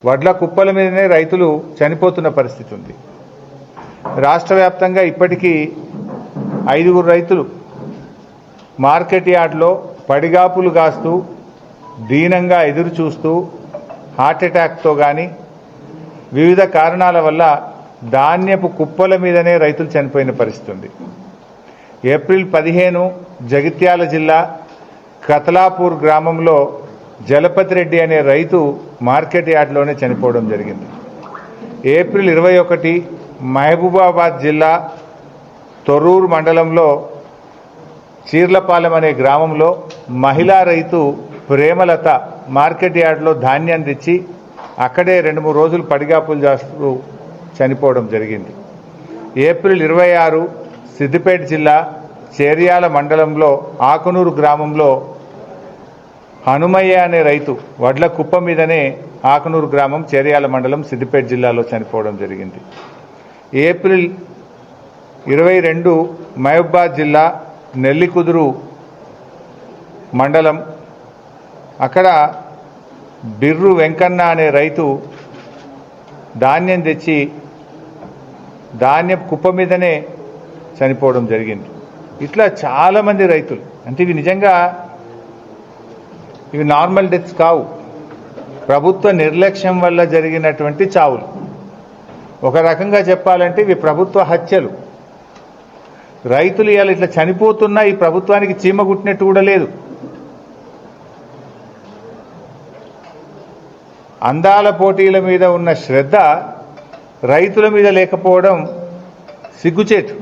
వడ్ల కుప్పల మీదనే రైతులు చనిపోతున్న పరిస్థితి ఉంది. రాష్ట్ర వ్యాప్తంగా ఇప్పటికీ 5 రైతులు మార్కెట్ యార్డ్లో పడిగాపులు కాస్తూ దీనంగా ఎదురు చూస్తూ హార్ట్అటాక్తో కానీ వివిధ కారణాల వల్ల ధాన్యపు కుప్పల మీదనే రైతులు చనిపోయిన పరిస్థితి ఉంది. ఏప్రిల్ 15 జగిత్యాల జిల్లా కతలాపూర్ గ్రామంలో జలపతి రెడ్డి అనే రైతు మార్కెట్ యార్డ్లోనే చనిపోవడం జరిగింది. ఏప్రిల్ 21 మహబూబాబాద్ జిల్లా తొర్రూరు మండలంలో చీర్లపాలెం అనే గ్రామంలో మహిళా రైతు ప్రేమలత మార్కెట్ యార్డ్లో ధాన్యం తెచ్చి అక్కడే 2-3 రోజులు పడిగాపులు చేస్తూ చనిపోవడం జరిగింది. ఏప్రిల్ 26 సిద్దిపేట జిల్లా చేర్యాల మండలంలో ఆకునూరు గ్రామంలో హనుమయ్య అనే రైతు వడ్ల కుప్ప మీదనే ఆకునూరు గ్రామం చేర్యాల మండలం సిద్దిపేట జిల్లాలో చనిపోవడం జరిగింది. ఏప్రిల్ 22 మహబూబాబాద్ జిల్లా నెల్లికుదురు మండలం అక్కడ బిర్రు వెంకన్న అనే రైతు ధాన్యం తెచ్చి ధాన్యం కుప్ప మీదనే చనిపోవడం జరిగింది. ఇట్లా చాలామంది రైతులు, అంటే ఇవి నిజంగా ఇవి నార్మల్ డెత్స్ కావు, ప్రభుత్వ నిర్లక్ష్యం వల్ల జరిగినటువంటి చావులు. ఒక రకంగా చెప్పాలంటే ఇవి ప్రభుత్వ హత్యలు. రైతులు ఇవాళ ఇట్లా చనిపోతున్నా ఈ ప్రభుత్వానికి చీమ కుట్టినట్టు కూడా లేదు. అందాల పోటీల మీద ఉన్న శ్రద్ధ రైతుల మీద లేకపోవడం సిగ్గుచేటు.